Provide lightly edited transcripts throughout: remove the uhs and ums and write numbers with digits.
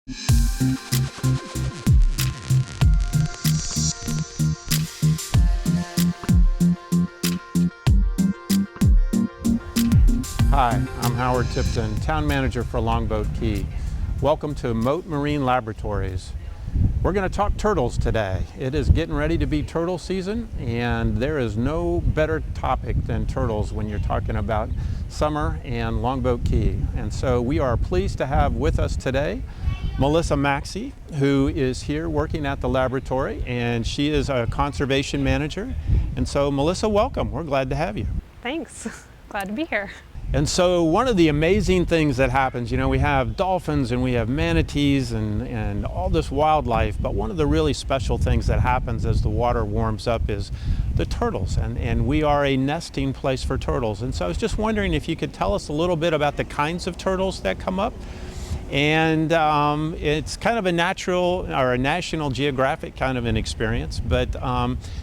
Hi, I'm Howard Tipton, Town Manager for Longboat Key. Welcome to Mote Marine Laboratories. We're going to talk turtles today. It is getting ready to be turtle season, and there is no better topic than turtles when you're talking about summer and Longboat Key. And so we are pleased to have with us today Melissa Macksey, who is here working at the laboratory, and she is a conservation manager. And so Melissa, welcome. We're glad to have you. Thanks. Glad to be here. And so one of the amazing things that happens, we have dolphins and we have manatees and all this wildlife, but one of the really special things that happens as the water warms up is the turtles, and we are a nesting place for turtles. And so I was just wondering if you could tell us a little bit about the kinds of turtles that come up. And it's kind of a natural or a National Geographic kind of an experience, but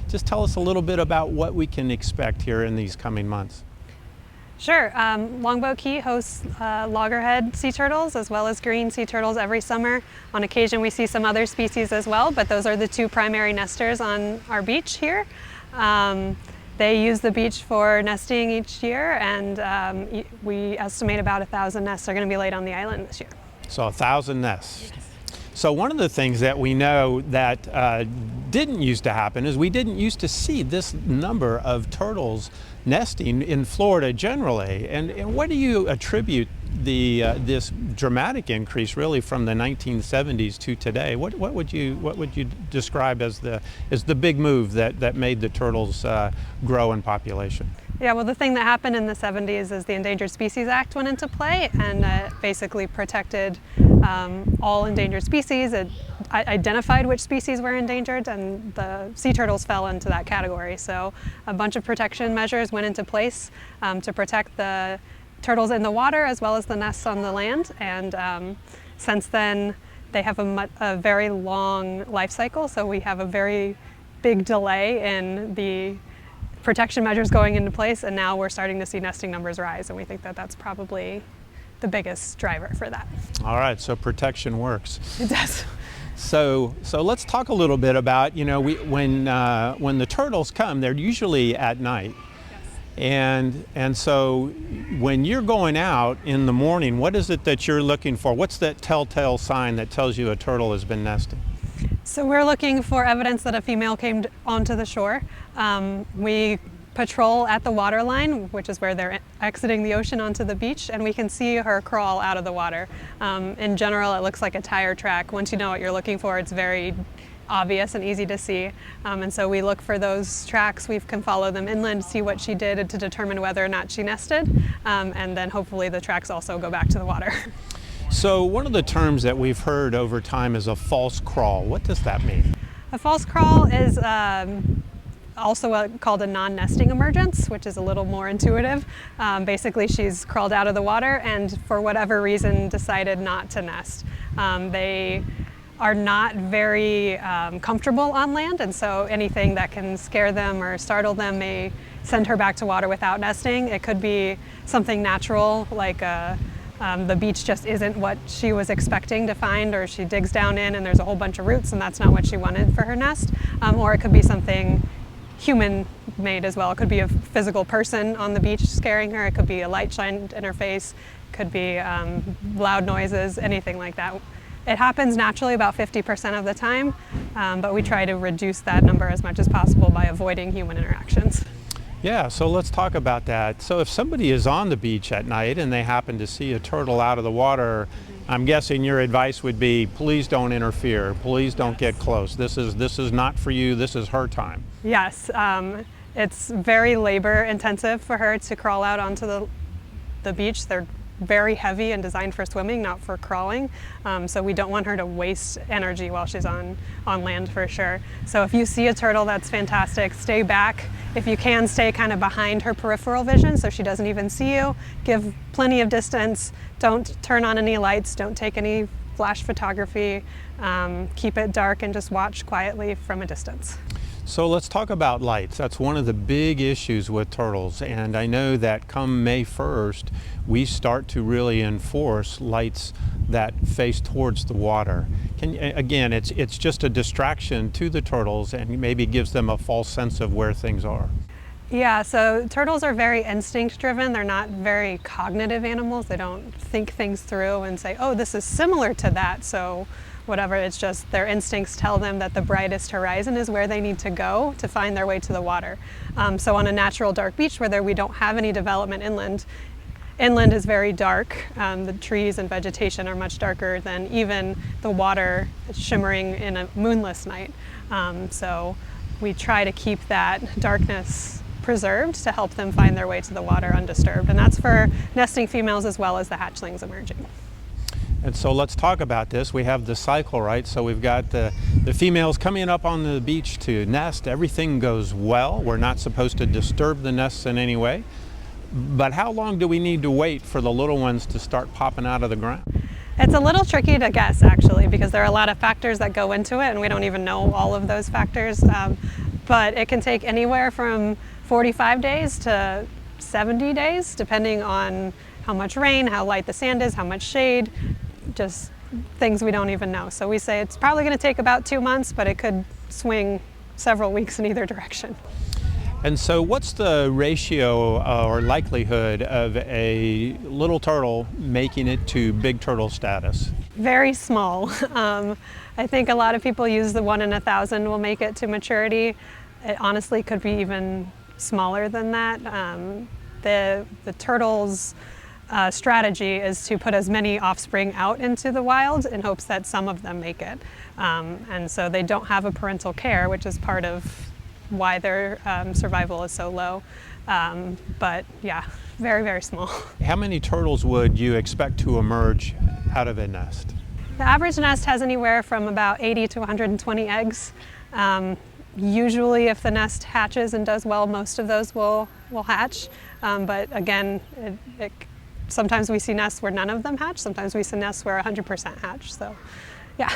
just tell us a little bit about what we can expect here in these coming months. Sure. Longboat Key hosts loggerhead sea turtles as well as green sea turtles every summer. On occasion we see some other species as well, but those are the two primary nesters on our beach here. They use the beach for nesting each year, and we estimate about 1,000 nests are going to be laid on the island this year. So 1,000 nests. Yes. So one of the things that we know that didn't used to happen is we didn't used to see this number of turtles nesting in Florida generally. And what do you attribute this dramatic increase really from the 1970s to today? What would you describe as the big move that made the turtles grow in population? Yeah, well, the thing that happened in the 70s is the Endangered Species Act went into play, and basically protected all endangered species. It identified which species were endangered, and the sea turtles fell into that category. So a bunch of protection measures went into place to protect the turtles in the water as well as the nests on the land. And since then, they have a very long life cycle, so we have a very big delay in the protection measures going into place, and now we're starting to see nesting numbers rise, and we think that that's probably the biggest driver for that. All right, so protection works. It does. So let's talk a little bit about, when the turtles come, they're usually at night. Yes. And so when you're going out in the morning, what is it that you're looking for? What's that telltale sign that tells you a turtle has been nesting? So we're looking for evidence that a female came onto the shore. We patrol at the water line, which is where they're exiting the ocean onto the beach, and we can see her crawl out of the water. In general, it looks like a tire track. Once you know what you're looking for, it's very obvious and easy to see. And so we look for those tracks. We can follow them inland, see what she did to determine whether or not she nested, and then hopefully the tracks also go back to the water. So one of the terms that we've heard over time is a false crawl. What does that mean? A false crawl is also called a non-nesting emergence, which is a little more intuitive. Basically, she's crawled out of the water and for whatever reason decided not to nest. They are not very comfortable on land, and so anything that can scare them or startle them may send her back to water without nesting. It could be something natural, like the beach just isn't what she was expecting to find, or she digs down in and there's a whole bunch of roots and that's not what she wanted for her nest. Or it could be something human-made as well. It could be a physical person on the beach scaring her. It could be a light shined in her face. It could be loud noises, anything like that. It happens naturally about 50% of the time, but we try to reduce that number as much as possible by avoiding human interactions. Yeah, so let's talk about that. So if somebody is on the beach at night and they happen to see a turtle out of the water, I'm guessing your advice would be, please don't interfere, please don't get close. This is not for you, this is her time. Yes, it's very labor intensive for her to crawl out onto the beach. They're very heavy and designed for swimming, not for crawling. So we don't want her to waste energy while she's on land for sure. So if you see a turtle, that's fantastic. Stay back. If you can, stay kind of behind her peripheral vision so she doesn't even see you. Give plenty of distance. Don't turn on any lights. Don't take any flash photography. Keep it dark and just watch quietly from a distance. So let's talk about lights. That's one of the big issues with turtles, and I know that come May 1st we start to really enforce lights that face towards the water. Again, it's just a distraction to the turtles and maybe gives them a false sense of where things are. Yeah, so turtles are very instinct driven. They're not very cognitive animals. They don't think things through and say, oh, this is similar to that, so whatever. It's just their instincts tell them that the brightest horizon is where they need to go to find their way to the water. So on a natural dark beach where we don't have any development inland is very dark. The trees and vegetation are much darker than even the water shimmering in a moonless night. So we try to keep that darkness preserved to help them find their way to the water undisturbed. And that's for nesting females as well as the hatchlings emerging. And so let's talk about this. We have the cycle, right? So we've got the females coming up on the beach to nest. Everything goes well. We're not supposed to disturb the nests in any way. But how long do we need to wait for the little ones to start popping out of the ground? It's a little tricky to guess, actually, because there are a lot of factors that go into it, and we don't even know all of those factors. But it can take anywhere from 45 days to 70 days, depending on how much rain, how light the sand is, how much shade, just things we don't even know. So we say it's probably going to take about 2 months, but it could swing several weeks in either direction. And so what's the ratio or likelihood of a little turtle making it to big turtle status? Very small. I think a lot of people use the 1 in 1,000 will make it to maturity. It honestly could be even smaller than that. The turtle's strategy is to put as many offspring out into the wild in hopes that some of them make it. And so they don't have a parental care, which is part of why their survival is so low. But yeah, very, very small. How many turtles would you expect to emerge out of a nest? The average nest has anywhere from about 80 to 120 eggs. Usually if the nest hatches and does well, most of those will hatch. But again, sometimes we see nests where none of them hatch. Sometimes we see nests where 100% hatch. So yeah.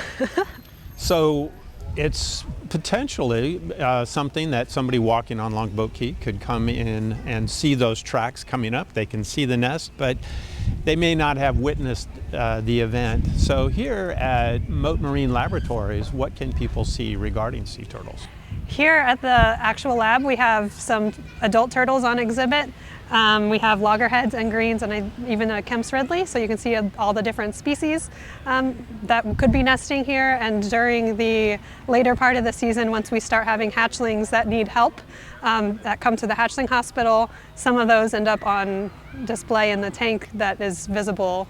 So it's potentially something that somebody walking on Longboat Key could come in and see those tracks coming up. They can see the nest, but they may not have witnessed the event. So here at Mote Marine Laboratories, what can people see regarding sea turtles? Here at the actual lab, we have some adult turtles on exhibit. We have loggerheads and greens and even a Kemp's Ridley, so you can see all the different species that could be nesting here. And during the later part of the season, once we start having hatchlings that need help, that come to the hatchling hospital, some of those end up on display in the tank that is visible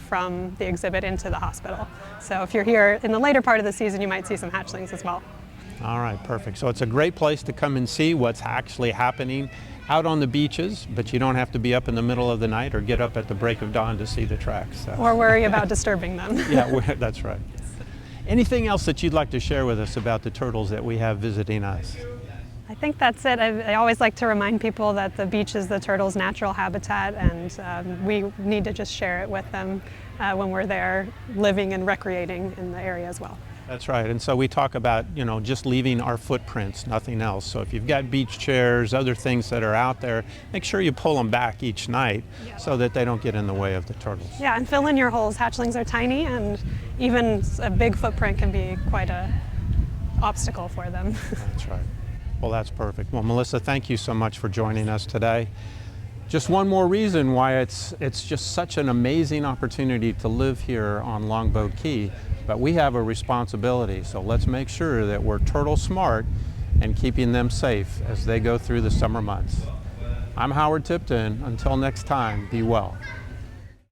from the exhibit into the hospital. So if you're here in the later part of the season, you might see some hatchlings as well. All right, perfect. So it's a great place to come and see what's actually happening out on the beaches, but you don't have to be up in the middle of the night or get up at the break of dawn to see the tracks. So. Or worry about disturbing them. Yeah, that's right. Anything else that you'd like to share with us about the turtles that we have visiting us? I think that's it. I always like to remind people that the beach is the turtles' natural habitat, and we need to just share it with them when we're there living and recreating in the area as well. That's right. And so we talk about, just leaving our footprints, nothing else. So if you've got beach chairs, other things that are out there, make sure you pull them back each night so that they don't get in the way of the turtles. Yeah, and fill in your holes. Hatchlings are tiny, and even a big footprint can be quite an obstacle for them. That's right. Well, that's perfect. Well, Melissa, thank you so much for joining us today. Just one more reason why it's just such an amazing opportunity to live here on Longboat Key. But we have a responsibility, so let's make sure that we're turtle smart and keeping them safe as they go through the summer months. I'm Howard Tipton. Until next time, be well.